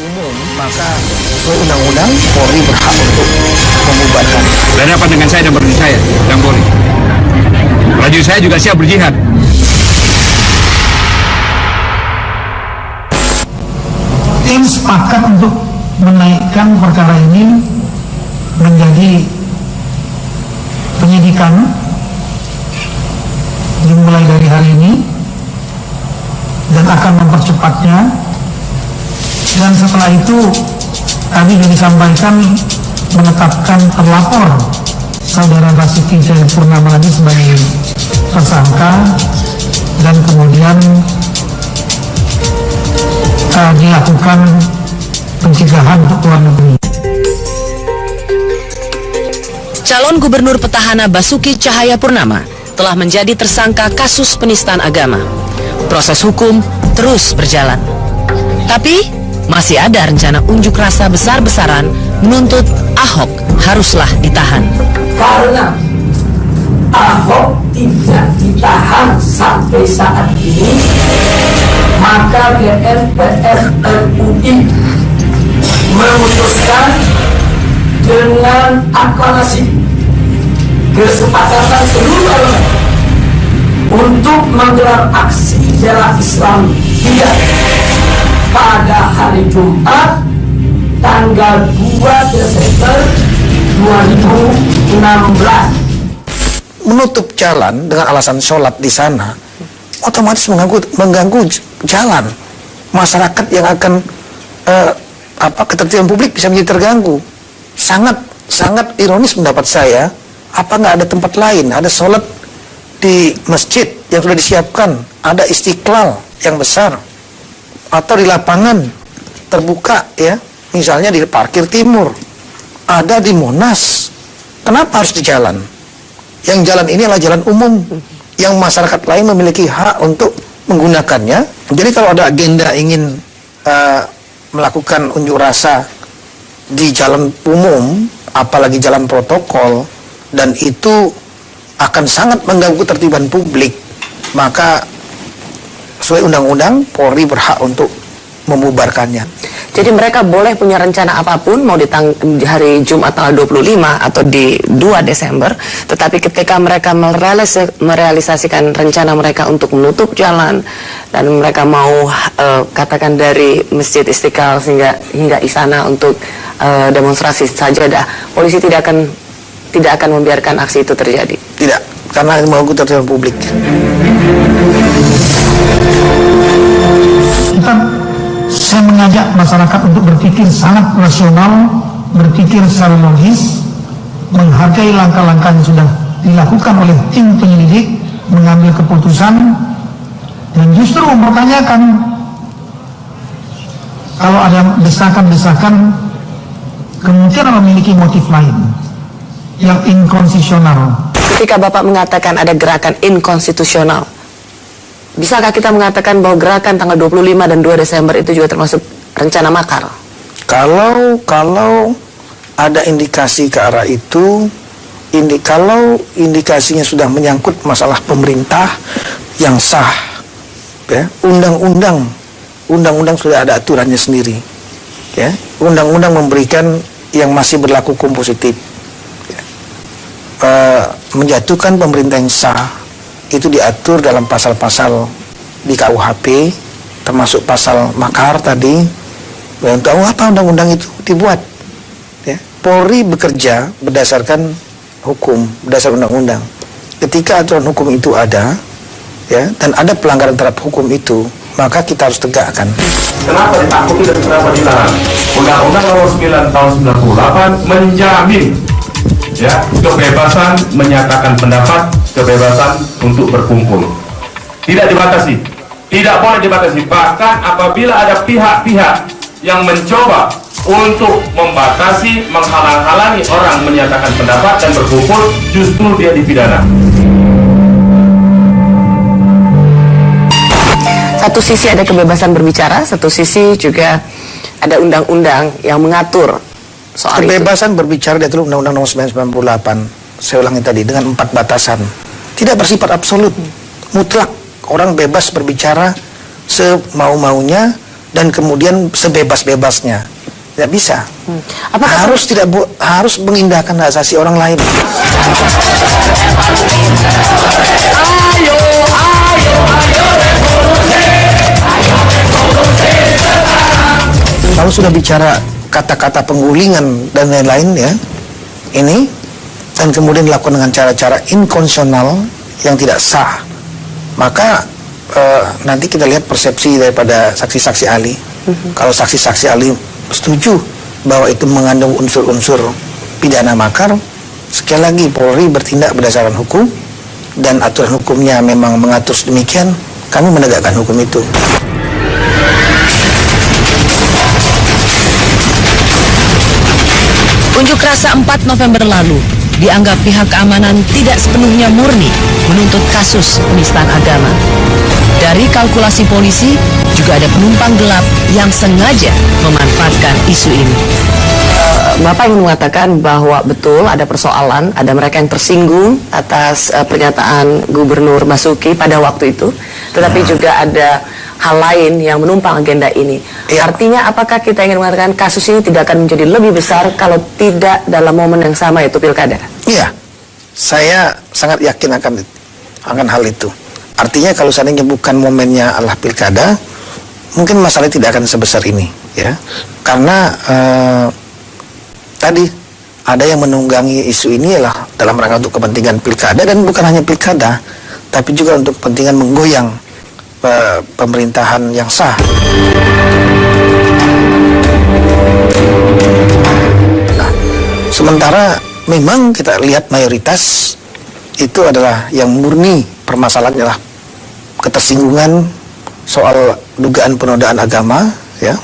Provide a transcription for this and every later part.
umum, maka sesuai undang-undang Polri berhak untuk membubarkan. Berhadapan dengan saya dan prajurit saya dan Polri. Prajurit saya juga siap berjihad. Tim sepakat untuk menaikkan perkara ini menjadi penyidikan dimulai dari hari ini dan akan mempercepatnya. Dan setelah itu tadi juga disampaikan menetapkan terlapor Saudara Basuki Cahayapurnama lagi sebagai tersangka dan kemudian dilakukan pencegahan untuk luar negeri. Calon Gubernur Petahana Basuki Cahayapurnama telah menjadi tersangka kasus penistaan agama. Proses hukum terus berjalan. Tapi masih ada rencana unjuk rasa besar-besaran menuntut Ahok haruslah ditahan. Karena Ahok tidak ditahan sampai saat ini, maka GNPF MUI memutuskan dengan aklamasi kesepakatan seluruh elemen untuk menggelar aksi bela Islam 3 pada hari Jumat tanggal 2 Desember 2016. Menutup jalan dengan alasan sholat di sana otomatis mengganggu jalan masyarakat yang akan ketertiban publik bisa menjadi terganggu. Sangat ironis pendapat saya. Apa nggak ada tempat lain? Ada sholat di masjid yang sudah disiapkan, ada Istiqlal yang besar, atau di lapangan terbuka ya, misalnya di parkir timur, ada di Monas. Kenapa harus di jalan? Yang jalan ini adalah jalan umum yang masyarakat lain memiliki hak untuk menggunakannya. Jadi kalau ada agenda ingin melakukan unjuk rasa di jalan umum, apalagi jalan protokol, dan itu akan sangat mengganggu ketertiban publik, maka sesuai undang-undang Polri berhak untuk membubarkannya. Jadi mereka boleh punya rencana apapun, mau di hari Jumat tanggal 25 atau di 2 Desember, tetapi ketika mereka merealisasikan rencana mereka untuk menutup jalan dan mereka mau katakan dari Masjid Istiqlal hingga Istana untuk demonstrasi sajadah, polisi tidak akan membiarkan aksi itu terjadi. Tidak, karena mengganggu ketertiban publik. Saya mengajak masyarakat untuk berpikir sangat rasional, berpikir secara logis, menghargai langkah-langkah yang sudah dilakukan oleh tim penyelidik, mengambil keputusan, dan justru mempertanyakan kalau ada desakan-desakan kemungkinan memiliki motif lain yang inkonstitusional. Ketika Bapak mengatakan ada gerakan inkonstitusional, bisakah kita mengatakan bahwa gerakan tanggal 25 dan 2 Desember itu juga termasuk rencana makar? Kalau ada indikasi ke arah itu, kalau indikasinya sudah menyangkut masalah pemerintah yang sah, ya, undang-undang sudah ada aturannya sendiri, ya, undang-undang memberikan yang masih berlaku hukum positif, ya. Menjatuhkan pemerintah yang sah itu diatur dalam pasal-pasal di KUHP, termasuk pasal makar tadi. Untuk apa undang-undang itu dibuat? Ya. Polri bekerja berdasarkan hukum, berdasarkan undang-undang. Ketika aturan hukum itu ada, ya, dan ada pelanggaran terhadap hukum itu, maka kita harus tegakkan. Kenapa ditakuti dan kenapa dilarang? Undang-Undang Nomor 9 Tahun 98 menjamin, ya, kebebasan menyatakan pendapat, kebebasan untuk berkumpul. Tidak dibatasi, tidak boleh dibatasi. Bahkan apabila ada pihak-pihak yang mencoba untuk membatasi, menghalang-halangi orang menyatakan pendapat dan berkumpul, justru dia dipidana. Satu sisi ada kebebasan berbicara, satu sisi juga ada undang-undang yang mengatur soal kebebasan berbicara diatur Undang-Undang Nomor 998. Saya ulangi tadi, dengan 4 batasan. Tidak bersifat absolut, mutlak. Orang bebas berbicara semau-maunya dan kemudian sebebas-bebasnya. Tidak bisa. Apakah Harus mengindahkan hak asasi orang lain. Kalau sudah bicara kata-kata penggulingan dan lain-lain ya, ini, dan kemudian dilakukan dengan cara-cara inkonstitusional yang tidak sah, maka nanti kita lihat persepsi daripada saksi-saksi ahli. Kalau saksi-saksi ahli setuju bahwa itu mengandung unsur-unsur pidana makar, sekali lagi Polri bertindak berdasarkan hukum dan aturan hukumnya memang mengatur demikian, kami menegakkan hukum itu. Unjuk rasa 4 November lalu dianggap pihak keamanan tidak sepenuhnya murni menuntut kasus penistaan agama. Dari kalkulasi polisi, juga ada penumpang gelap yang sengaja memanfaatkan isu ini. Bapak ingin mengatakan bahwa betul ada persoalan, ada mereka yang tersinggung atas pernyataan Gubernur Basuki pada waktu itu, tetapi juga ada hal lain yang menumpang agenda ini. Ya. Artinya apakah kita ingin mengatakan kasus ini tidak akan menjadi lebih besar kalau tidak dalam momen yang sama, yaitu pilkada? Iya, saya sangat yakin akan hal itu. Artinya kalau seandainya bukan momennya adalah pilkada, mungkin masalahnya tidak akan sebesar ini, ya. Karena tadi ada yang menunggangi isu ini adalah dalam rangka untuk kepentingan pilkada, dan bukan hanya pilkada, tapi juga untuk kepentingan menggoyang pemerintahan yang sah. Nah, sementara memang kita lihat mayoritas itu adalah yang murni permasalahannya adalah ketersinggungan soal dugaan penodaan agama, ya.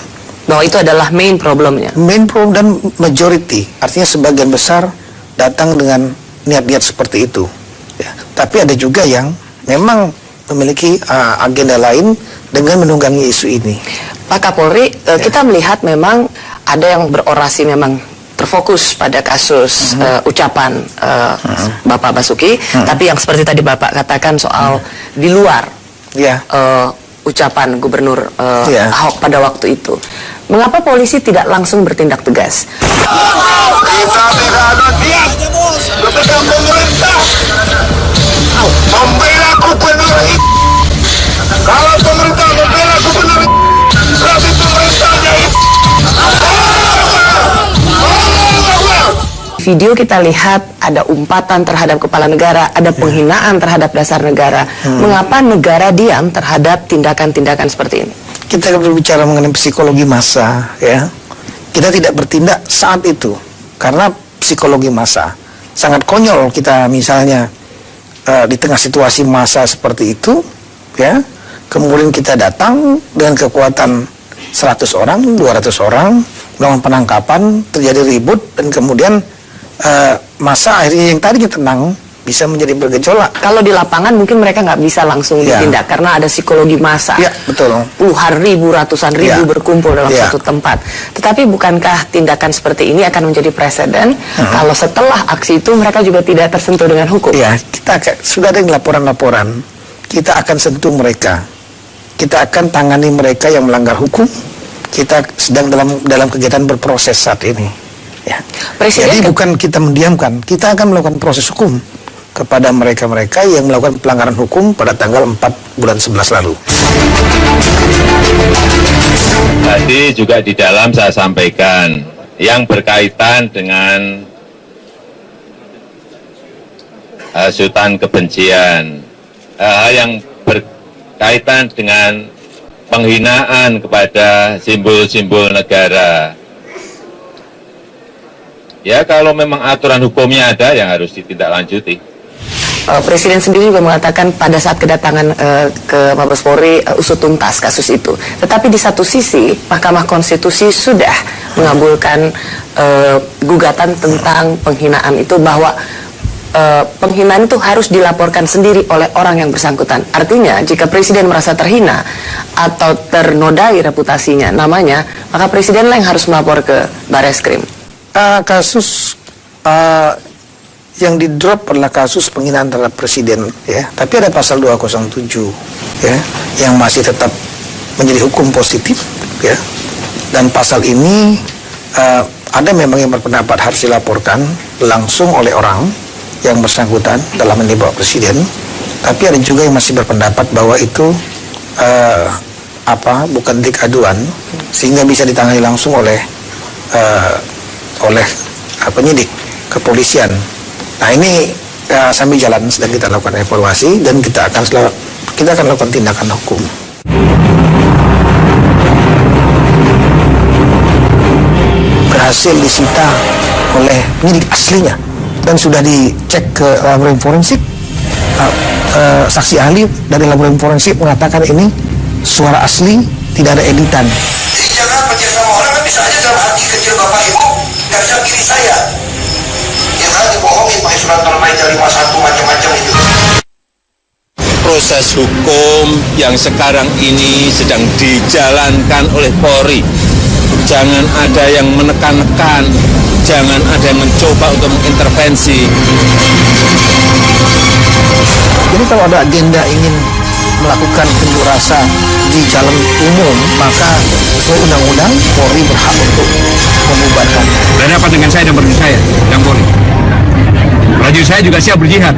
Bahwa itu adalah main problemnya. Main problem dan majority, artinya sebagian besar datang dengan niat-niat seperti itu, ya. Tapi ada juga yang memang memiliki agenda lain dengan menunggangi isu ini. Pak Kapolri, kita melihat memang ada yang berorasi memang terfokus pada kasus ucapan Bapak Basuki, tapi yang seperti tadi Bapak katakan soal di luar ucapan Gubernur Ahok pada waktu itu. Mengapa polisi tidak langsung bertindak tegas? Kita tidak ada niat ketika pemerintah membela gubernur itu. Kalau pemerintah membela gubernur itu, berarti pemerintahnya itu. Video kita lihat ada umpatan terhadap kepala negara, ada penghinaan terhadap dasar negara. Mengapa negara diam terhadap tindakan-tindakan seperti ini? Kita berbicara mengenai psikologi massa, ya. Kita tidak bertindak saat itu karena psikologi massa. Sangat konyol kita misalnya di tengah situasi massa seperti itu, ya. Kemudian kita datang dengan kekuatan 100 orang, 200 orang, melakukan penangkapan, terjadi ribut, dan kemudian massa akhirnya yang tadinya tenang bisa menjadi bergejolak. Kalau di lapangan mungkin mereka nggak bisa langsung ditindak karena ada psikologi massa. Ya, betul. Puluhan ribu, ratusan ribu berkumpul dalam satu tempat. Tetapi bukankah tindakan seperti ini akan menjadi presiden kalau setelah aksi itu mereka juga tidak tersentuh dengan hukum? Ya, sudah ada laporan-laporan. Kita akan sentuh mereka. Kita akan tangani mereka yang melanggar hukum. Kita sedang dalam kegiatan berproses saat ini. Ya. Jadi bukan kita mendiamkan, kita akan melakukan proses hukum kepada mereka-mereka yang melakukan pelanggaran hukum pada tanggal 4 bulan 11 lalu. Tadi juga di dalam saya sampaikan yang berkaitan dengan hasutan kebencian, hal yang berkaitan dengan penghinaan kepada simbol-simbol negara. Ya, kalau memang aturan hukumnya ada yang harus ditindaklanjuti. Presiden sendiri juga mengatakan pada saat kedatangan ke Mabes Polri usut tuntas kasus itu. Tetapi di satu sisi Mahkamah Konstitusi sudah mengabulkan gugatan tentang penghinaan itu, bahwa penghinaan itu harus dilaporkan sendiri oleh orang yang bersangkutan. Artinya jika Presiden merasa terhina atau ternodai reputasinya, namanya, maka Presidenlah yang harus melapor ke Bareskrim. Kasus yang di drop adalah kasus penghinaan terhadap presiden, ya. Tapi ada pasal 207, ya, yang masih tetap menjadi hukum positif, ya. Dan pasal ini ada memang yang berpendapat harus dilaporkan langsung oleh orang yang bersangkutan dalam menembak presiden, tapi ada juga yang masih berpendapat bahwa itu bukan delik aduan sehingga bisa ditangani langsung oleh penyidik kepolisian. Nah ini sambil jalan sedang kita lakukan evaluasi dan kita akan lakukan tindakan hukum. Berhasil disita oleh penyidik aslinya dan sudah dicek ke laboratorium forensik. Saksi ahli dari laboratorium forensik mengatakan ini suara asli, tidak ada editan. Jadi jangan percaya sama orang, kan bisa aja dalam hati kecil bapak ibu nggak bisa pilih saya. Ya kan dibohongin pakai surat Al-Maidah 51 macam-macam itu. Proses hukum yang sekarang ini sedang dijalankan oleh Polri. Jangan ada yang menekan-nekan, jangan ada yang mencoba untuk mengintervensi. Jadi kalau ada agenda ingin melakukan unjuk rasa di jalan umum, maka sesuai undang-undang Polri berhak untuk membubarkan. Berhadapan dengan saya dan berdiri saya, dan Polri. Prajurit saya juga siap berjihad.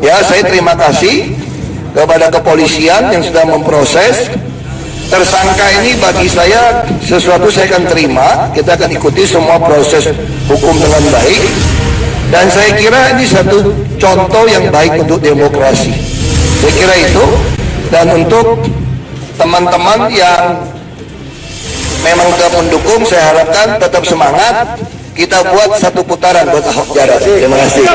Ya, saya terima kasih kepada kepolisian yang sudah memproses. Tersangka ini bagi saya sesuatu saya akan terima. Kita akan ikuti semua proses hukum dengan baik. Dan saya kira ini satu contoh yang baik untuk demokrasi. Saya kira itu. Dan untuk teman-teman yang memang tetap mendukung, saya harapkan tetap semangat. Kita buat satu putaran buat Ahok Jarot. Terima kasih.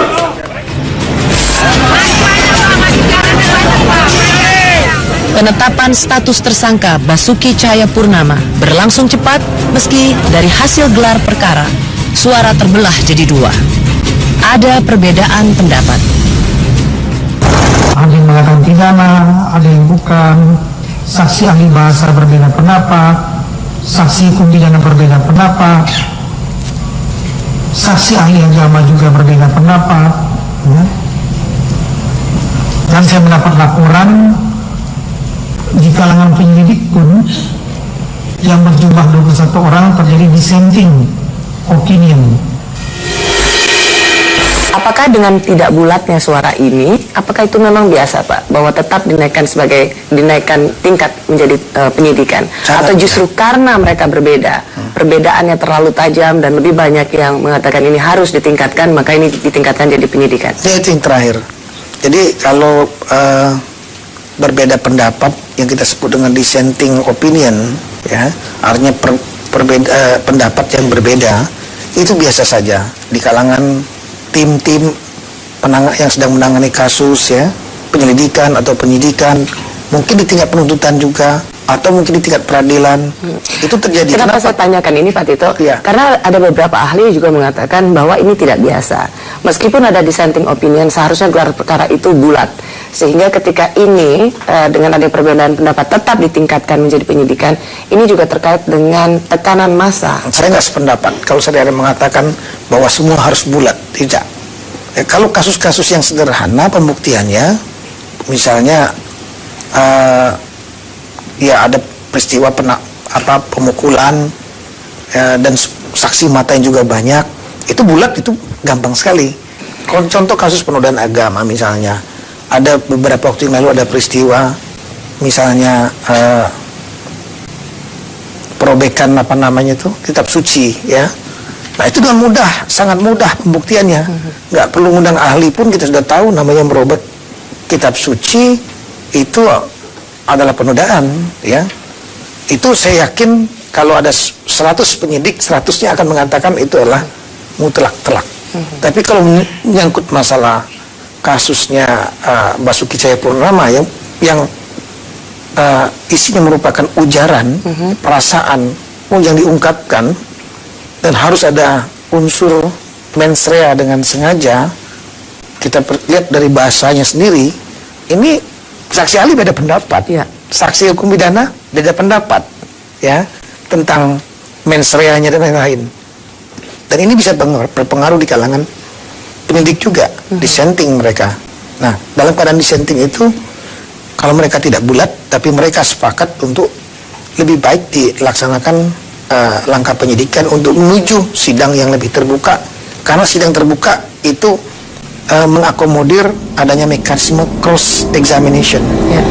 Penetapan status tersangka Basuki Cahayapurnama berlangsung cepat meski dari hasil gelar perkara, suara terbelah jadi dua. Ada perbedaan pendapat. Ada yang mengatakan pidana, ada yang bukan, saksi ahli bahasa berbeda pendapat, saksi hukum pidana berbeda pendapat, saksi ahli agama juga berbeda pendapat, ya. Dan saya mendapat laporan di kalangan penyelidik pun yang berjumlah 21 orang terjadi dissenting opinion. Apakah dengan tidak bulatnya suara ini, apakah itu memang biasa Pak, bahwa tetap dinaikkan tingkat menjadi penyidikan, atau justru karena mereka berbeda, perbedaannya terlalu tajam dan lebih banyak yang mengatakan ini harus ditingkatkan, maka ini ditingkatkan jadi penyidikan? Ya, itu yang terakhir. Jadi kalau berbeda pendapat yang kita sebut dengan dissenting opinion, ya, artinya pendapat yang berbeda, itu biasa saja di kalangan tim-tim yang sedang menangani kasus, ya, penyelidikan atau penyidikan, mungkin di tingkat penuntutan juga, atau mungkin di tingkat peradilan. Itu terjadi. Kenapa saya tanyakan ini Pak Tito? Ya. Karena ada beberapa ahli juga mengatakan bahwa ini tidak biasa. Meskipun ada dissenting opinion, seharusnya gelar perkara itu bulat. Sehingga ketika ini dengan ada perbedaan pendapat tetap ditingkatkan menjadi penyidikan, ini juga terkait dengan tekanan massa. Saya nggak sependapat kalau saya ada mengatakan bahwa semua harus bulat. Tidak. Kalau kasus-kasus yang sederhana pembuktiannya, misalnya ya ada peristiwa pemukulan, dan saksi mata yang juga banyak, itu bulat, itu gampang sekali. Contoh kasus penodaan agama misalnya, ada beberapa waktu yang lalu ada peristiwa misalnya perobekan kitab suci, ya. Nah itu dengan mudah, sangat mudah pembuktiannya, nggak perlu ngundang ahli pun kita sudah tahu namanya merobek kitab suci itu adalah penodaan, ya. Itu saya yakin kalau ada 100 penyidik, 100-nya akan mengatakan itu adalah mutlak telak. Tapi kalau menyangkut masalah kasusnya Basuki Cahayapurnama yang isinya merupakan ujaran, perasaan yang diungkapkan, dan harus ada unsur mens rea dengan sengaja, kita lihat dari bahasanya sendiri, ini saksi ahli beda pendapat, ya. Saksi hukum pidana beda pendapat, ya, tentang mens rea-nya dan lain-lain. Dan ini bisa berpengaruh di kalangan penyidik juga, dissenting mereka. Nah, dalam keadaan dissenting itu, kalau mereka tidak bulat, tapi mereka sepakat untuk lebih baik dilaksanakan langkah penyidikan untuk menuju sidang yang lebih terbuka, karena sidang terbuka itu mengakomodir adanya mekanisme cross examination. Ya.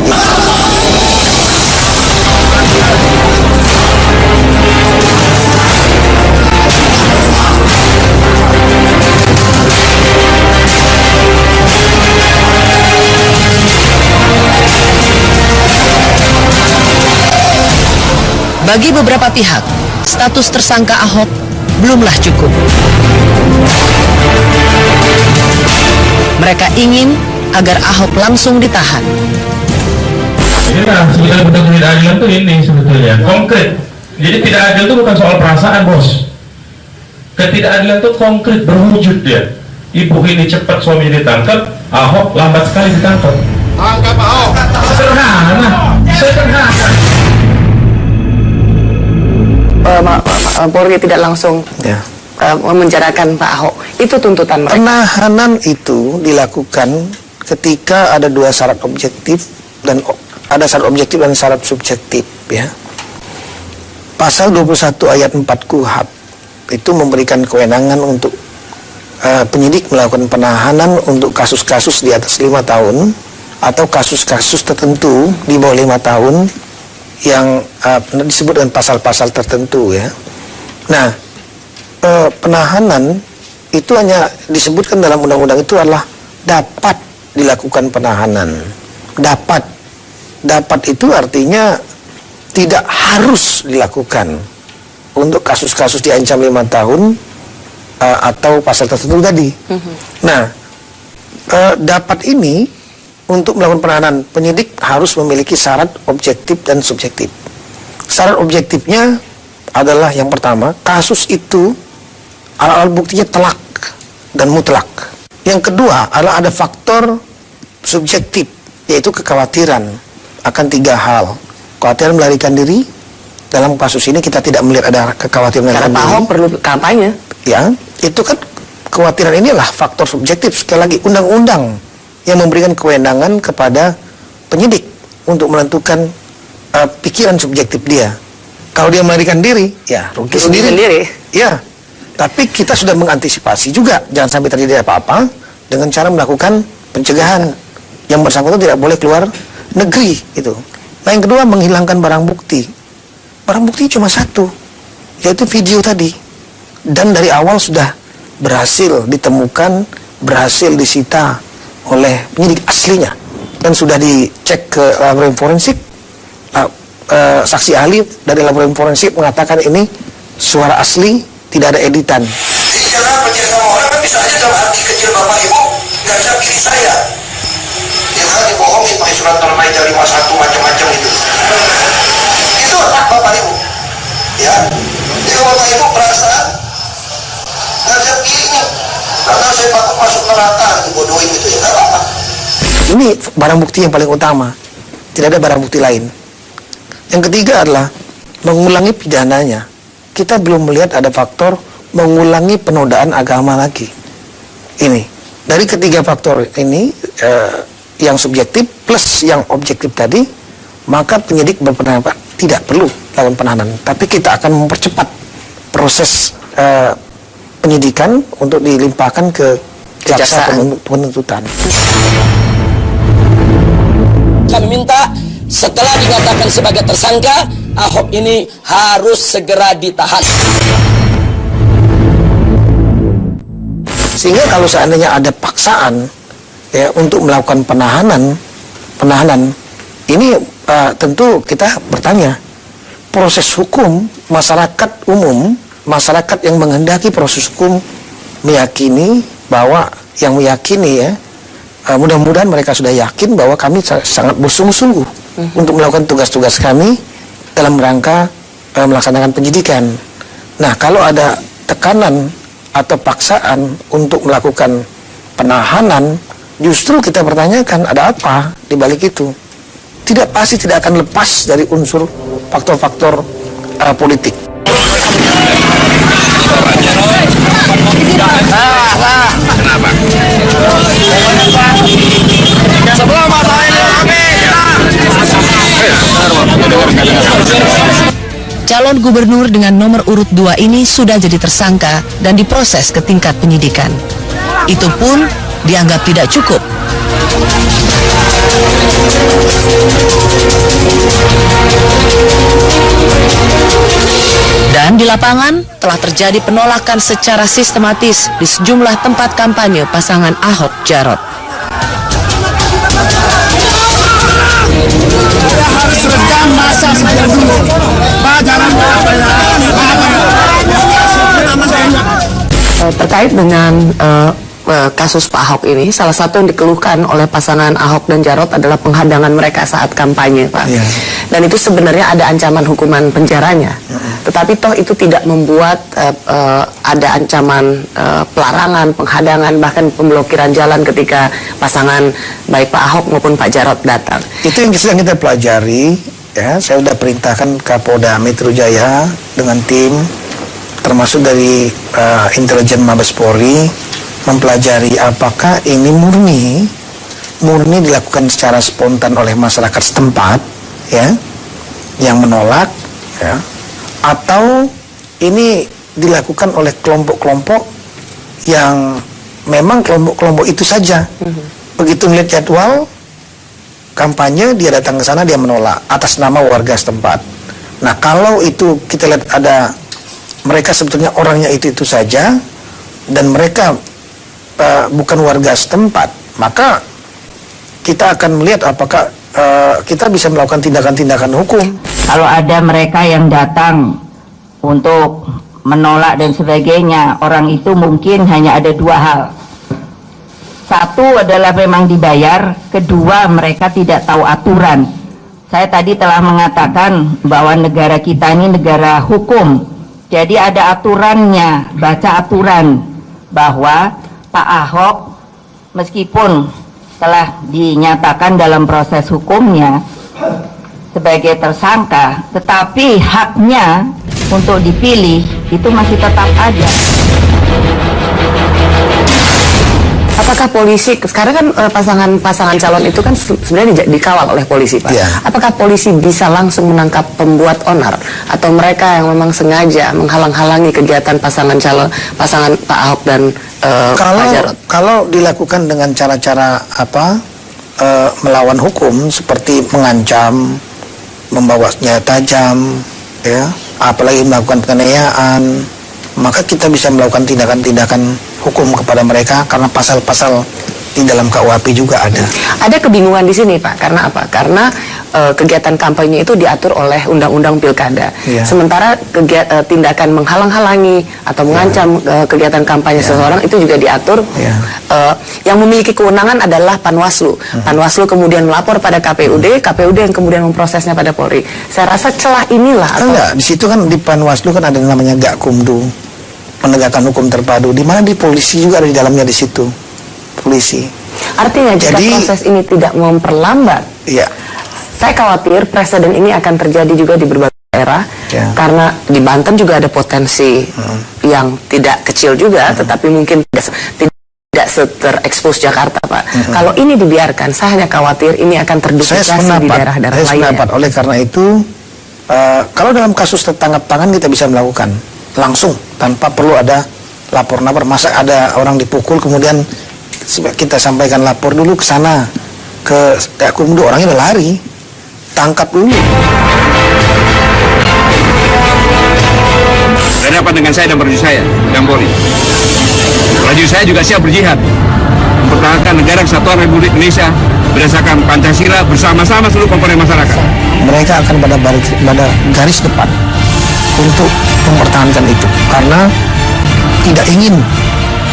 Bagi beberapa pihak, status tersangka Ahok belumlah cukup. Mereka ingin agar Ahok langsung ditahan. Inilah sebetulnya bentuk ketidakadilan itu ini sebetulnya konkret. Jadi tidak adil itu bukan soal perasaan, bos. Ketidakadilan itu konkret, berwujud dia. Ibu ini cepat suaminya ditangkap, Ahok lambat sekali ditangkap. Tangkap Ahok. Sederhana, sederhana. Polri tidak langsung memenjarakan Pak Ahok. Itu tuntutan mereka. Penahanan itu dilakukan ketika ada dua syarat objektif dan ada syarat objektif dan syarat subjektif, ya. Pasal 21 ayat 4 KUHP itu memberikan kewenangan untuk penyidik melakukan penahanan untuk kasus-kasus di atas 5 tahun atau kasus-kasus tertentu di bawah 5 tahun yang disebut dengan pasal-pasal tertentu, ya. Nah, penahanan itu hanya disebutkan dalam undang-undang itu adalah dapat dilakukan penahanan. Dapat itu artinya tidak harus dilakukan untuk kasus-kasus diancam 5 tahun atau pasal tertentu tadi. Nah, dapat ini untuk melakukan penahanan, penyidik harus memiliki syarat objektif dan subjektif. Syarat objektifnya adalah yang pertama, kasus itu alat buktinya telak dan mutlak. Yang kedua adalah ada faktor subjektif, yaitu kekhawatiran akan 3 hal. Kekhawatiran melarikan diri. Dalam kasus ini kita tidak melihat ada kekhawatiran melarikan diri. Karena Ahok perlu kampanye. Ya, itu kan kekhawatiran inilah faktor subjektif. Sekali lagi, undang-undang yang memberikan kewenangan kepada penyidik untuk menentukan pikiran subjektif dia. Kalau dia melarikan diri, ya rugi sendiri. Ya, tapi kita sudah mengantisipasi juga jangan sampai terjadi apa-apa dengan cara melakukan pencegahan. Yang bersangkutan tidak boleh keluar negeri itu. Nah, yang kedua, menghilangkan barang bukti. Barang bukti cuma satu, yaitu video tadi. Dan dari awal sudah berhasil ditemukan, berhasil disita oleh penyidik aslinya, dan sudah dicek ke laboratorium forensik. Saksi ahli dari laboratorium forensik mengatakan ini suara asli, tidak ada editan. Jadi jangan percaya sama orang, kan bisa aja dalam hati kecil bapak ibu nggak bisa pilih saya. Ya kan dibohongin pakai surat Al-Maidah 51 macam-macam itu. Itu hak bapak ibu. Ya, jadi bapak ibu perasaan nggak bisa pilih nih. Karena saya takut masuk neraka, dibodohin gitu ya, nggak apa-apa. Ini barang bukti yang paling utama. Tidak ada barang bukti lain. Yang ketiga adalah mengulangi pidananya. Kita belum melihat ada faktor mengulangi penodaan agama lagi. Ini dari ketiga faktor ini yang subjektif plus yang objektif tadi, maka penyidik berpendapat tidak perlu lakukan penahanan. Tapi kita akan mempercepat proses penyidikan untuk dilimpahkan ke jaksa penuntutan. Kami minta setelah dinyatakan sebagai tersangka, Ahok ini harus segera ditahan. Sehingga kalau seandainya ada paksaan ya untuk melakukan penahanan ini tentu kita bertanya, proses hukum masyarakat umum, masyarakat yang menghendaki proses hukum meyakini bahwa yang meyakini ya, mudah-mudahan mereka sudah yakin bahwa kami sangat bersungguh-sungguh untuk melakukan tugas-tugas kami dalam rangka melaksanakan penyidikan. Nah, kalau ada tekanan atau paksaan untuk melakukan penahanan, justru kita pertanyakan ada apa di balik itu. Pasti tidak akan lepas dari unsur faktor-faktor politik. Kenapa? Sebelum masalah ini rame, Calon gubernur dengan nomor urut 2 ini sudah jadi tersangka dan diproses ke tingkat penyidikan. Itu pun dianggap tidak cukup. Dan di lapangan telah terjadi penolakan secara sistematis di sejumlah tempat kampanye pasangan Ahok Jarot. harus redam masa saya dulu. Pak, jangan terkait dengan kasus Pak Ahok ini, salah satu yang dikeluhkan oleh pasangan Ahok dan Jarot adalah penghadangan mereka saat kampanye, Pak. Yeah. Dan itu sebenarnya ada ancaman hukuman penjaranya. Tetapi toh itu tidak membuat ada ancaman pelarangan, penghadangan, bahkan pemblokiran jalan ketika pasangan baik Pak Ahok maupun Pak Jarot datang. Itu yang sedang kita pelajari. Ya, saya sudah perintahkan Kapolda Metro Jaya dengan tim, termasuk dari intelijen Mabes Polri, mempelajari apakah ini murni dilakukan secara spontan oleh masyarakat setempat, ya, yang menolak, ya, atau ini dilakukan oleh kelompok-kelompok yang memang kelompok-kelompok itu saja. Begitu melihat jadwal kampanye, dia datang ke sana, dia menolak atas nama warga setempat. Nah, kalau itu kita lihat ada mereka sebetulnya orangnya itu saja dan mereka bukan warga setempat, maka kita akan melihat apakah kita bisa melakukan tindakan-tindakan hukum. Kalau ada mereka yang datang untuk menolak dan sebagainya, orang itu mungkin hanya ada dua hal. Satu adalah memang dibayar, kedua mereka tidak tahu aturan. Saya tadi telah mengatakan bahwa negara kita ini negara hukum. Jadi ada aturannya, baca aturan bahwa Pak Ahok meskipun telah dinyatakan dalam proses hukumnya sebagai tersangka, tetapi haknya untuk dipilih itu masih tetap ada. Apakah polisi, sekarang kan pasangan calon itu kan sebenarnya dikawal oleh polisi, Pak. Yeah. Apakah polisi bisa langsung menangkap pembuat onar atau mereka yang memang sengaja menghalang-halangi kegiatan pasangan Pak Ahok dan Pak Jarot? Kalau dilakukan dengan cara-cara melawan hukum seperti mengancam, membawa senjata tajam, ya, apalagi melakukan penganiayaan, maka kita bisa melakukan tindakan-tindakan hukum kepada mereka karena pasal-pasal di dalam KUHP juga ada. Ada kebingungan di sini, Pak. Karena apa? Karena kegiatan kampanye itu diatur oleh Undang-Undang Pilkada. Yeah. Sementara tindakan menghalang-halangi atau mengancam kegiatan kampanye seseorang itu juga diatur. Yeah. Yang memiliki kewenangan adalah Panwaslu. Panwaslu kemudian melapor pada KPUD, KPUD yang kemudian memprosesnya pada Polri. Saya rasa celah inilah. Enggak, di situ kan di Panwaslu kan ada namanya Gakumdu, penegakan hukum terpadu, di mana di polisi juga ada di dalamnya di situ. Polisi. Artinya jika proses ini tidak memperlambat, ya, saya khawatir presiden ini akan terjadi juga di berbagai daerah, ya. Karena di Banten juga ada potensi yang tidak kecil juga, tetapi mungkin tidak terekspos Jakarta, Pak. Kalau ini dibiarkan, saya hanya khawatir ini akan terduplikasi di daerah-daerah lainnya. Saya sependapat, oleh karena itu, kalau dalam kasus tertangkap tangan kita bisa melakukan langsung tanpa perlu ada lapor-lapor. Masa ada orang dipukul kemudian kita sampaikan lapor dulu ke sana ke Gakumdu, orangnya udah lari, tangkap dulu. Berhadapan dengan saya dan prajurit saya dan Polri. Prajurit saya juga siap berjihad mempertahankan negara kesatuan Republik Indonesia berdasarkan Pancasila bersama-sama seluruh komponen masyarakat. Mereka akan pada garis depan untuk mempertahankan itu karena tidak ingin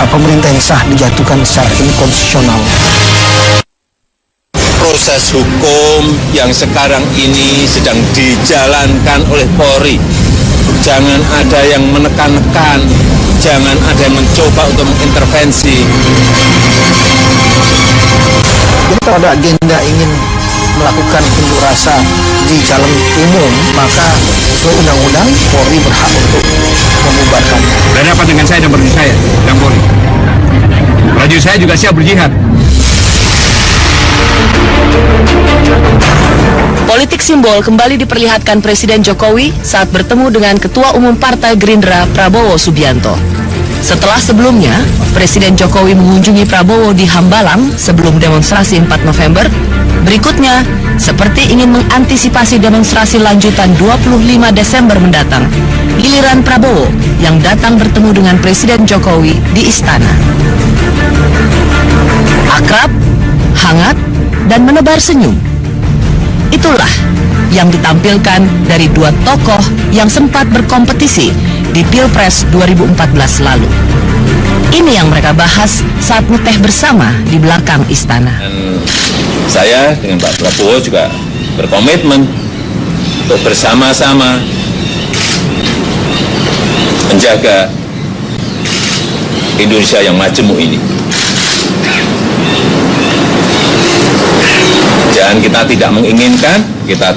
pemerintah yang sah dijatuhkan secara inkonstitusional. Proses hukum yang sekarang ini sedang dijalankan oleh Polri. Jangan ada yang menekan-nekan, jangan ada yang mencoba untuk mengintervensi. Jadi kalau ada agenda ingin melakukan unjuk rasa di jalan umum, maka sesuai undang-undang Polri berhak untuk membubarkan. Berhadapan dengan saya dan prajurit saya dan Polri. Prajurit saya juga siap berjihad Politik simbol kembali diperlihatkan Presiden Jokowi saat bertemu dengan Ketua Umum Partai Gerindra Prabowo Subianto. Setelah sebelumnya, Presiden Jokowi mengunjungi Prabowo di Hambalang sebelum demonstrasi 4 November, berikutnya, seperti ingin mengantisipasi demonstrasi lanjutan 25 Desember mendatang, giliran Prabowo yang datang bertemu dengan Presiden Jokowi di istana. Akrab, hangat, dan menebar senyum. Itulah yang ditampilkan dari dua tokoh yang sempat berkompetisi di Pilpres 2014 lalu. Ini yang mereka bahas saat ngeteh bersama di belakang istana. Dan saya dengan Pak Prabowo juga berkomitmen untuk bersama-sama menjaga Indonesia yang majemuk ini. Dan kita tidak menginginkan kita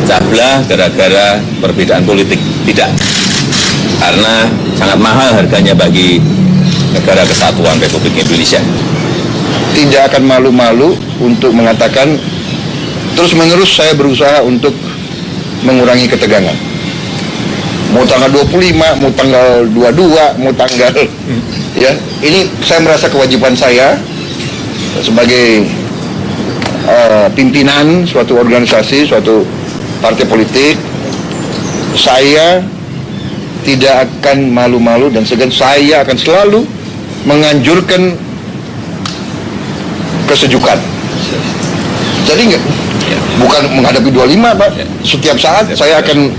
tercablah gara-gara perbedaan politik. Tidak. Karena sangat mahal harganya bagi negara kesatuan Republik Indonesia. Tidak akan malu-malu untuk mengatakan terus-menerus saya berusaha untuk mengurangi ketegangan. Mau tanggal 25, mau tanggal 22, mau tanggal ya, ini saya merasa kewajiban saya sebagai pimpinan suatu organisasi, suatu partai politik. Saya tidak akan malu-malu dan segan, saya akan selalu menganjurkan kesejukan. Jadi bukan menghadapi 25, Pak. Setiap saat saya akan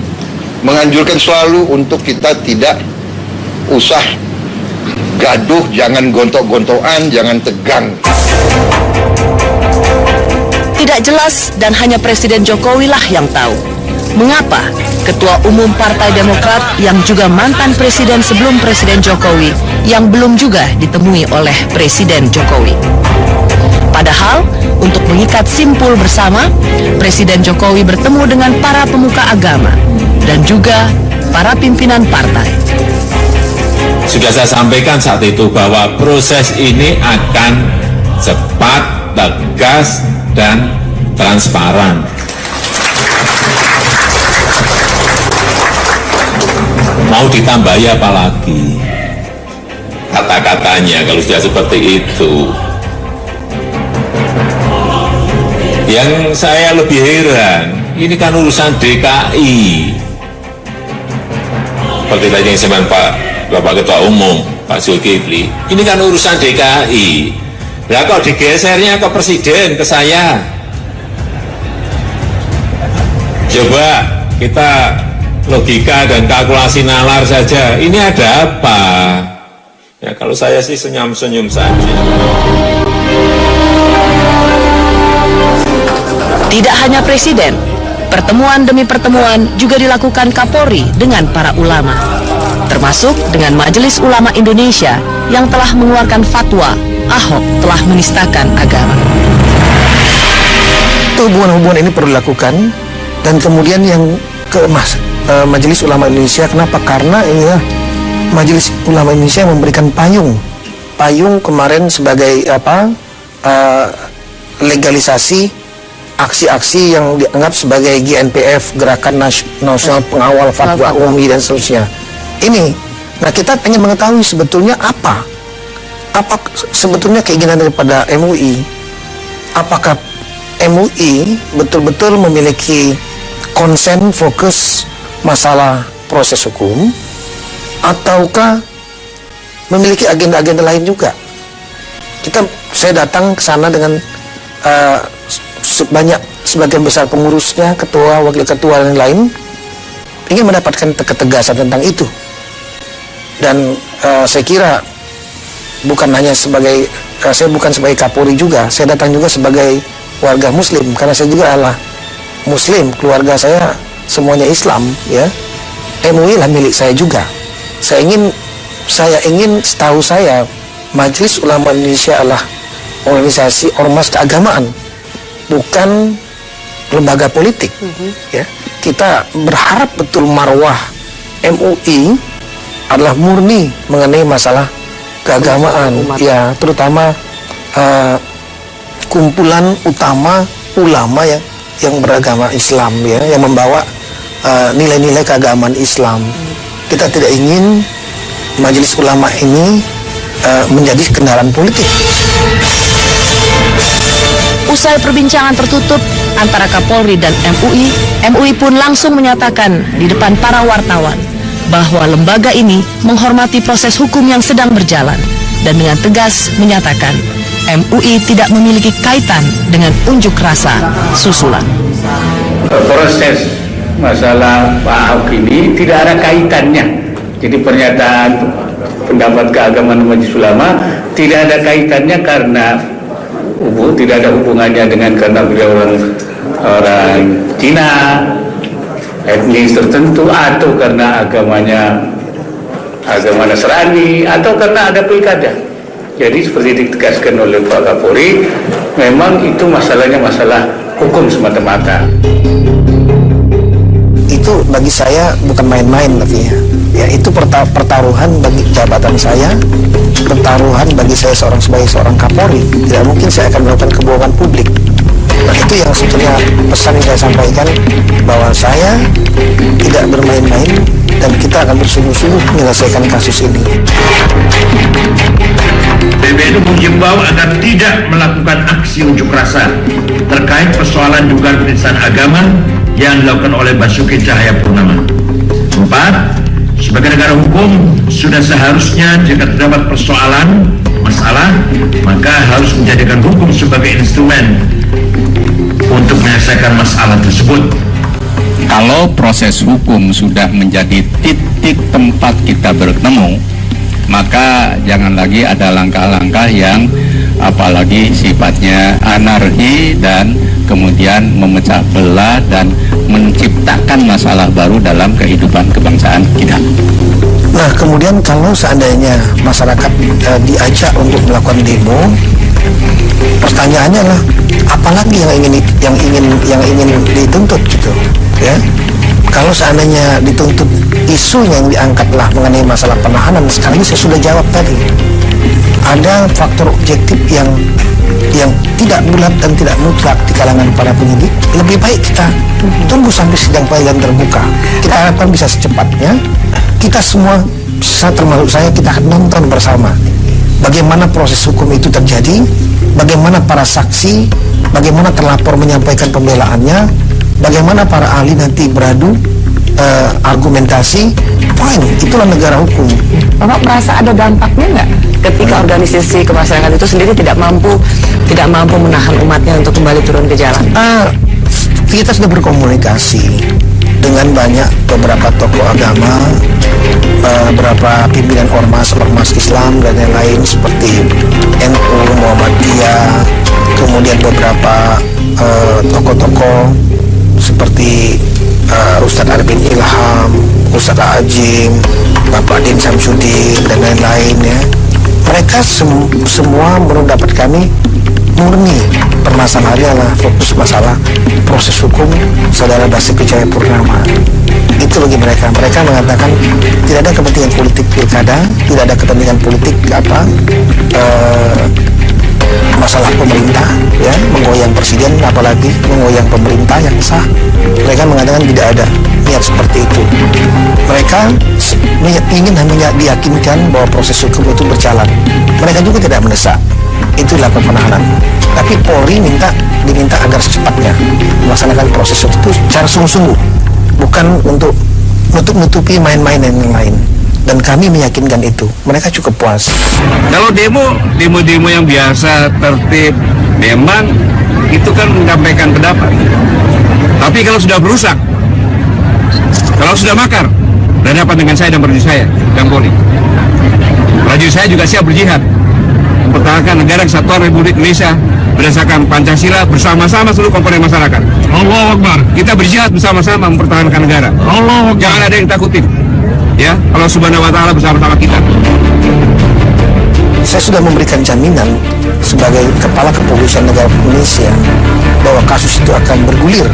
menganjurkan selalu untuk kita tidak usah gaduh, jangan gontok-gontokan, jangan tegang. Tidak jelas dan hanya Presiden Jokowi lah yang tahu mengapa Ketua Umum Partai Demokrat yang juga mantan Presiden sebelum Presiden Jokowi yang belum juga ditemui oleh Presiden Jokowi. Padahal untuk mengikat simpul bersama, Presiden Jokowi bertemu dengan para pemuka agama dan juga para pimpinan partai. Sudah saya sampaikan saat itu bahwa proses ini akan cepat, tegas, dan transparan. Mau ditambahi apa lagi kata-katanya kalau sudah seperti itu? Yang saya lebih heran, ini kan urusan DKI. Seperti tadi yang saya Bapak Ketua Umum, Pak Zulkifli, ini kan urusan DKI. Lah kok digesernya ke Presiden, ke saya? Coba kita logika dan kalkulasi nalar saja. Ini ada apa? Ya kalau saya sih senyum-senyum saja. Tidak hanya Presiden, pertemuan demi pertemuan juga dilakukan Kapolri dengan para ulama, termasuk dengan Majelis Ulama Indonesia yang telah mengeluarkan fatwa Ahok telah menistakan agama. Hubungan-hubungan ini perlu dilakukan, dan kemudian yang ke Majelis Ulama Indonesia, kenapa? Karena ini Majelis Ulama Indonesia memberikan payung kemarin sebagai legalisasi aksi-aksi yang dianggap sebagai GNPF, Gerakan Nasional Pengawal Fatwa Umi dan seterusnya. Ini, nah kita ingin mengetahui sebetulnya apa sebetulnya keinginan daripada MUI. Apakah MUI betul-betul memiliki konsen fokus masalah proses hukum, ataukah memiliki agenda-agenda lain juga? Saya datang ke sana dengan sebagian besar pengurusnya, ketua, wakil ketua dan lain, ingin mendapatkan ketegasan tentang itu. Dan saya kira bukan hanya sebagai saya bukan sebagai Kapolri juga, saya datang juga sebagai warga Muslim, karena saya juga adalah Muslim, keluarga saya semuanya Islam, ya. MUI lah milik saya juga. Saya ingin setahu saya Majelis Ulama Indonesia adalah organisasi ormas keagamaan, bukan lembaga politik. Ya, kita berharap betul marwah MUI adalah murni mengenai masalah keagamaan, ya, terutama kumpulan utama ulama yang beragama Islam, ya, yang membawa nilai-nilai keagamaan Islam. Kita tidak ingin majelis ulama ini menjadi kendaraan politik. Usai perbincangan tertutup antara Kapolri dan MUI pun langsung menyatakan di depan para wartawan bahwa lembaga ini menghormati proses hukum yang sedang berjalan dan dengan tegas menyatakan MUI tidak memiliki kaitan dengan unjuk rasa susulan. Proses masalah Pak Ahok ini tidak ada kaitannya. Jadi pernyataan pendapat keagamaan Majelis Ulama tidak ada kaitannya karena tidak ada hubungannya dengan karena beliau orang Cina, etnis tertentu, atau karena agamanya agama Nasrani, atau karena ada pilkada. Jadi seperti ditegaskan oleh Pak Kapolri, memang itu masalahnya masalah hukum semata-mata. Itu bagi saya bukan main-main lagi, ya itu pertaruhan bagi jabatan saya, pertaruhan bagi saya sebagai seorang Kapolri. Tidak mungkin saya akan melakukan kebohongan publik. Nah, itu yang sebetulnya pesan yang saya sampaikan, bahwa saya tidak bermain-main dan kita akan bersungguh-sungguh menyelesaikan kasus ini. PBNU menghimbau agar tidak melakukan aksi unjuk rasa terkait persoalan dugaan penistaan agama yang dilakukan oleh Basuki Cahayapurnama. 4. Sebagai negara hukum, sudah seharusnya jika terdapat masalah, maka harus menjadikan hukum sebagai instrumen untuk menyelesaikan masalah tersebut. Kalau proses hukum sudah menjadi titik tempat kita bertemu, maka jangan lagi ada langkah-langkah yang apalagi sifatnya anarki dan kemudian memecah belah dan menciptakan masalah baru dalam kehidupan kebangsaan kita. Nah, kemudian kalau seandainya masyarakat diajak untuk melakukan demo, pertanyaannya lah, apalagi yang ingin dituntut gitu, ya? Kalau seandainya dituntut isu yang diangkatlah mengenai masalah penahanan, sekali saya sudah jawab tadi. Ada faktor objektif yang tidak bulat dan tidak mutlak di kalangan para penyidik. Lebih baik kita tunggu sampai sidang pengadilan terbuka. Kita harapkan bisa secepatnya. Kita semua, termasuk saya, kita akan nonton bersama bagaimana proses hukum itu terjadi, bagaimana para saksi, bagaimana terlapor menyampaikan pembelaannya, bagaimana para ahli nanti beradu argumentasi. Fine, itulah negara hukum. Bapak merasa ada dampaknya nggak ketika organisasi kemasyarakatan itu sendiri tidak mampu menahan umatnya untuk kembali turun ke jalan? Kita sudah berkomunikasi dengan beberapa tokoh agama, beberapa pimpinan ormas Islam dan yang lain seperti NU, Muhammadiyah, kemudian beberapa tokoh-tokoh seperti Ustadz Arifin Ilham, Ustadz Ajim, Bapak Din Samsudin dan lain-lain, ya. Mereka semua menurut dapat kami murni permasalahannya adalah fokus masalah proses hukum saudara Basuki Cahayapurnama. Itu bagi mereka. Mereka mengatakan tidak ada kepentingan politik pilkada, tidak ada kepentingan politik masalah pemerintah, ya, menggoyang presiden, apalagi menggoyang pemerintah yang sah. Mereka mengatakan tidak ada niat seperti itu. Mereka ingin hanya diyakinkan bahwa proses hukum itu berjalan. Mereka juga tidak mendesak itu dilakukan penahanan. Tapi Polri diminta agar secepatnya melaksanakan proses itu secara sungguh-sungguh, bukan untuk nutup-nutupi main-main dan lain-lain. Dan kami meyakinkan itu, mereka cukup puas. Kalau demo yang biasa, tertib, memang itu kan menyampaikan pendapat. Tapi kalau sudah berusak, kalau sudah makar, berhadapan dengan saya dan prajurit saya, Kapolri. Prajurit saya juga siap berjihad, mempertahankan negara kesatuan Republik Indonesia berdasarkan Pancasila bersama-sama seluruh komponen masyarakat. Allahu Akbar. Kita berjihad bersama-sama mempertahankan negara. Allahu Akbar. Jangan ada yang takutin. Ya, Allah Subhanahu wa Ta'ala bersama-sama kita. Saya sudah memberikan jaminan sebagai Kepala Kepolisian Negara Indonesia bahwa kasus itu akan bergulir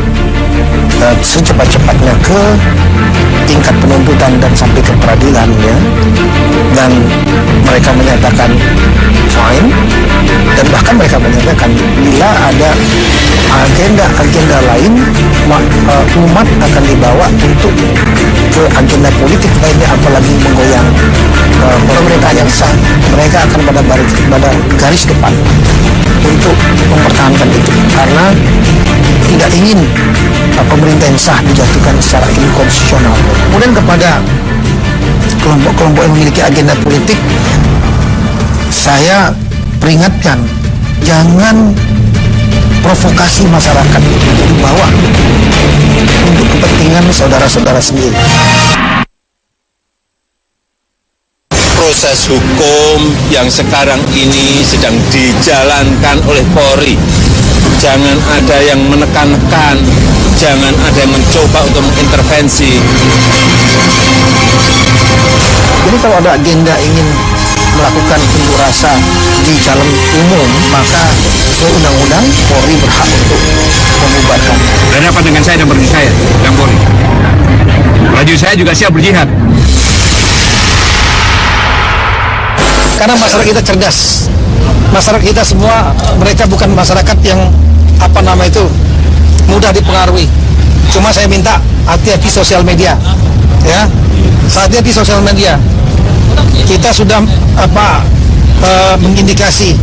secepat-cepatnya ke tingkat penuntutan dan sampai ke peradilan ya, dan mereka menyatakan fine, dan bahkan mereka menyatakan bila ada agenda-agenda lain umat akan dibawa untuk ke agenda politik lainnya, apalagi menggoyang pemerintahan yang sah, mereka akan pada garis depan untuk mempertahankan itu, karena tidak ingin pemerintah yang sah dijatuhkan secara inkonstitusional. Kemudian kepada kelompok-kelompok yang memiliki agenda politik, saya peringatkan, jangan provokasi masyarakat dibawa untuk kepentingan saudara-saudara sendiri. Proses hukum yang sekarang ini sedang dijalankan oleh Polri. Jangan ada yang menekan-nekan, jangan ada yang mencoba untuk mengintervensi. Jadi kalau ada agenda ingin melakukan unjuk rasa di jalan umum, maka sesuai undang-undang Polri berhak untuk membubarkan. Berhadapan dengan saya dan berdiri saya, dan Polri. Prajurit saya juga siap berjihad. Karena masyarakat kita cerdas, masyarakat kita semua, mereka bukan masyarakat yang mudah dipengaruhi. Cuma saya minta hati-hati sosial media, ya, hati-hati sosial media. Kita sudah mengindikasi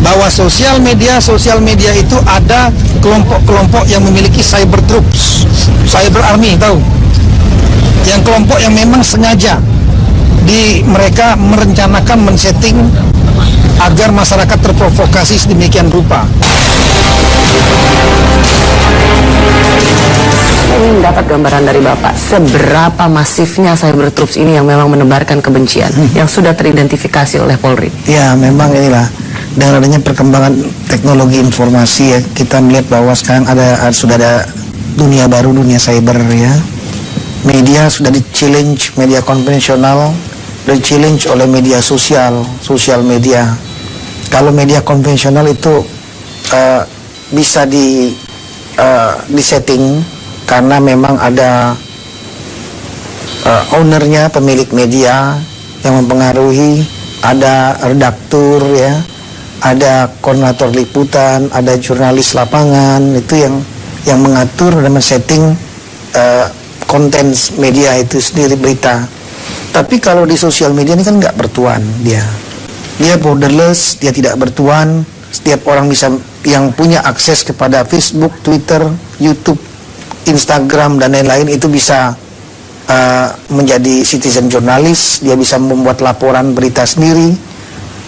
bahwa sosial media itu ada kelompok-kelompok yang memiliki cyber troops, cyber army, tahu? Yang kelompok yang memang sengaja mereka merencanakan, men-setting agar masyarakat terprovokasi sedemikian rupa. Saya ingin mendapat gambaran dari Bapak, seberapa masifnya cyber troops ini yang memang menebarkan kebencian, yang sudah teridentifikasi oleh Polri? Ya, memang inilah, dengan adanya perkembangan teknologi informasi ya, kita melihat bahwa sekarang sudah ada dunia baru, dunia cyber ya. Media sudah di-challenge, media konvensional di-challenge oleh media sosial media. Kalau media konvensional itu bisa disetting karena memang ada ownernya, pemilik media yang mempengaruhi, ada redaktur ya, ada koordinator liputan, ada jurnalis lapangan, itu yang mengatur dan men-setting konten media itu sendiri, berita. Tapi kalau di sosial media ini kan nggak bertuan, dia borderless, dia tidak bertuan. Setiap orang bisa, yang punya akses kepada Facebook, Twitter, YouTube, Instagram dan lain-lain, itu bisa menjadi citizen jurnalis. Dia bisa membuat laporan berita sendiri,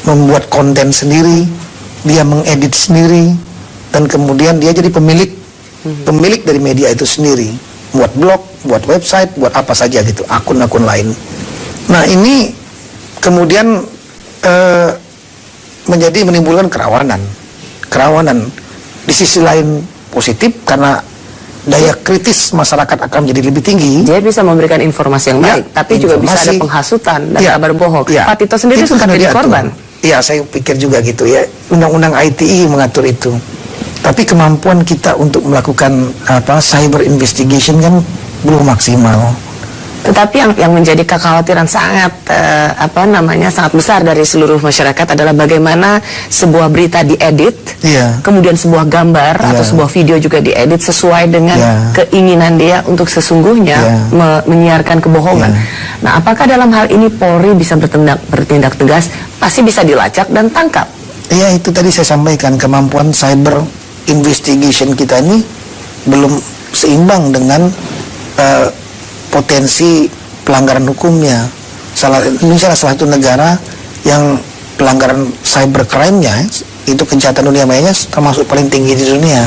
membuat konten sendiri, dia mengedit sendiri, dan kemudian dia jadi pemilik dari media itu sendiri, buat blog, buat website, buat apa saja gitu, akun-akun lain. Nah ini kemudian menimbulkan kerawanan. Di sisi lain positif, karena daya kritis masyarakat akan menjadi lebih tinggi. Dia bisa memberikan informasi yang baik, tapi juga bisa ada penghasutan dan kabar bohong. Pak Tito sendiri suka jadi korban. Iya, saya pikir juga gitu ya. Undang-undang ITE mengatur itu. Tapi kemampuan kita untuk melakukan cyber investigation kan belum maksimal. Tetapi yang menjadi kekhawatiran sangat sangat besar dari seluruh masyarakat adalah bagaimana sebuah berita diedit, kemudian sebuah gambar atau sebuah video juga diedit sesuai dengan keinginan dia untuk sesungguhnya menyiarkan kebohongan. Nah, apakah dalam hal ini Polri bisa bertindak tegas? Pasti bisa dilacak dan tangkap. Iya, itu tadi saya sampaikan, kemampuan cyber investigation kita ini belum seimbang dengan potensi pelanggaran hukumnya. Indonesia adalah salah satu negara yang pelanggaran cybercrime-nya, itu kejahatan dunia mayanya termasuk paling tinggi di dunia.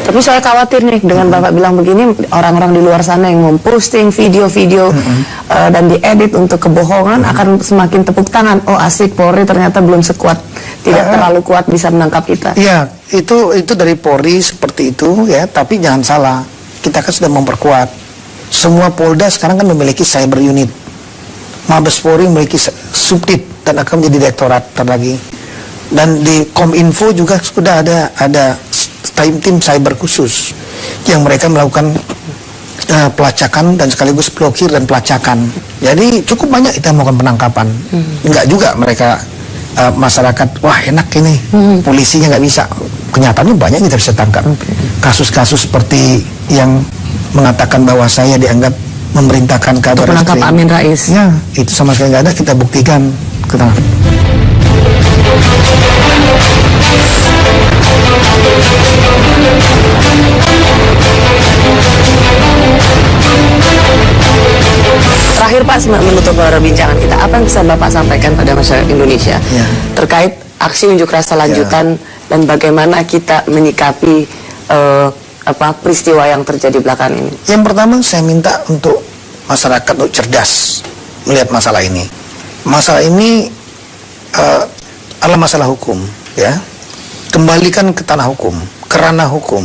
Tapi saya khawatir nih dengan Bapak bilang begini, orang-orang di luar sana yang memposting video-video dan diedit untuk kebohongan akan semakin tepuk tangan. Oh asik, Polri ternyata belum sekuat tidak terlalu kuat bisa menangkap kita. Iya, itu dari Polri seperti itu ya, tapi jangan salah, kita kan sudah memperkuat. Semua Polda sekarang kan memiliki cyber unit. Mabes Polri memiliki subdit dan akan menjadi direktorat lagi. Dan di Kominfo juga sudah ada tim cyber khusus yang mereka melakukan pelacakan dan sekaligus blokir dan pelacakan. Jadi cukup banyak kita melakukan penangkapan. Enggak juga mereka masyarakat, wah enak ini, polisinya nggak bisa. Kenyataannya banyak kita bisa tangkap. Kasus-kasus seperti yang mengatakan bahwa saya dianggap memerintahkan kabar menangkap Amin Rais. Ya, itu sama sekali nggak ada, kita buktikan. Terakhir Pak, menutup perbincangan kita, apa yang bisa Bapak sampaikan pada masyarakat Indonesia terkait aksi unjuk rasa lanjutan dan bagaimana kita menyikapi peristiwa yang terjadi belakangan ini? Yang pertama saya minta untuk masyarakat untuk cerdas melihat masalah ini. Masalah ini adalah masalah hukum, ya. Kembalikan ke tanah hukum, ke ranah hukum.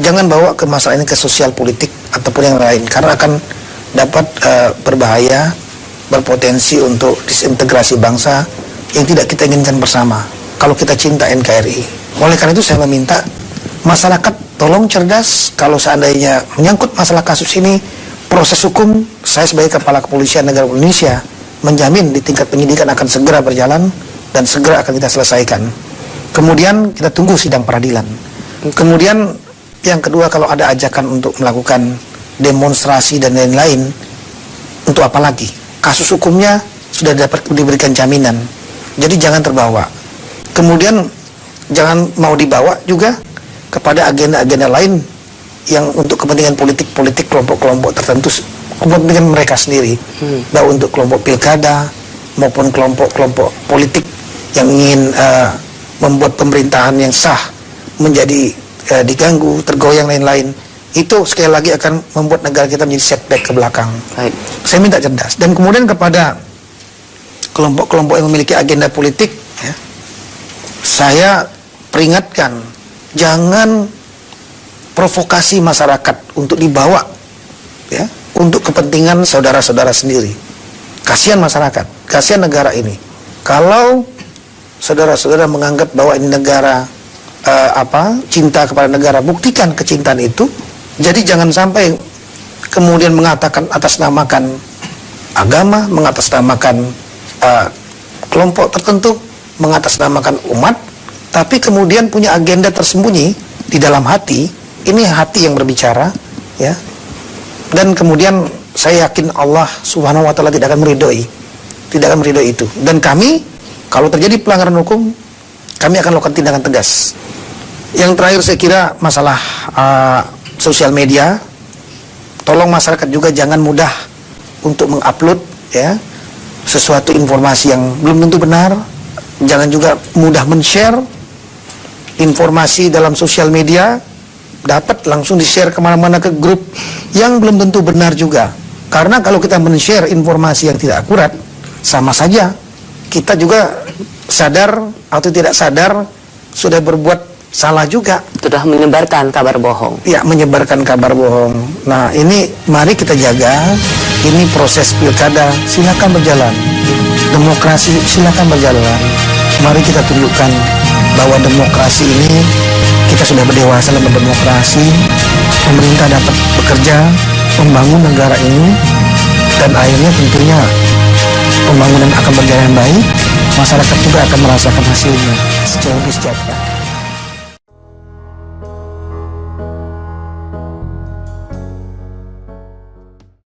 Jangan bawa ke masalah ini ke sosial politik ataupun yang lain, karena akan dapat berbahaya, berpotensi untuk disintegrasi bangsa yang tidak kita inginkan bersama kalau kita cinta NKRI. Oleh karena itu saya meminta masyarakat tolong cerdas. Kalau seandainya menyangkut masalah kasus ini, proses hukum, saya sebagai Kepala Kepolisian Negara Indonesia menjamin di tingkat penyidikan akan segera berjalan dan segera akan kita selesaikan. Kemudian kita tunggu sidang peradilan. Kemudian yang kedua, kalau ada ajakan untuk melakukan demonstrasi dan lain-lain, untuk apa lagi? Kasus hukumnya sudah dapat diberikan jaminan. Jadi jangan terbawa. Kemudian jangan mau dibawa juga kepada agenda-agenda lain yang untuk kepentingan politik kelompok-kelompok tertentu, kepentingan mereka sendiri. Baik untuk kelompok pilkada maupun kelompok-kelompok politik yang ingin membuat pemerintahan yang sah menjadi diganggu, tergoyang, lain-lain. Itu sekali lagi akan membuat negara kita menjadi setback ke belakang. Saya minta cerdas. Dan kemudian kepada kelompok-kelompok yang memiliki agenda politik, ya, saya peringatkan, jangan provokasi masyarakat untuk dibawa, ya, untuk kepentingan saudara-saudara sendiri. Kasihan masyarakat, kasihan negara ini. Kalau saudara-saudara menganggap bahwa ini negara cinta kepada negara, buktikan kecintaan itu. Jadi jangan sampai kemudian mengatakan atasnamakan agama, mengatasnamakan kelompok tertentu, mengatasnamakan umat, tapi kemudian punya agenda tersembunyi di dalam hati. Ini hati yang berbicara, ya. Dan kemudian saya yakin Allah Subhanahu wa taala tidak akan meridhoi itu. Dan kami, kalau terjadi pelanggaran hukum, kami akan lakukan tindakan tegas. Yang terakhir saya kira masalah sosial media. Tolong masyarakat juga jangan mudah untuk mengupload, ya, sesuatu informasi yang belum tentu benar. Jangan juga mudah men-share informasi dalam sosial media, dapat langsung di-share kemana-mana ke grup yang belum tentu benar juga. Karena kalau kita men-share informasi yang tidak akurat, sama saja kita juga sadar atau tidak sadar sudah berbuat salah juga. Sudah menyebarkan kabar bohong. Ya, menyebarkan kabar bohong. Nah, ini mari kita jaga. Ini proses pilkada, silakan berjalan. Demokrasi silakan berjalan. Mari kita tunjukkan bahwa demokrasi ini, kita sudah berdewasa dalam berdemokrasi. Pemerintah dapat bekerja membangun negara ini, dan akhirnya tentunya pembangunan akan berjalan baik. Masyarakat juga akan merasakan hasilnya secara lebih sejahtera.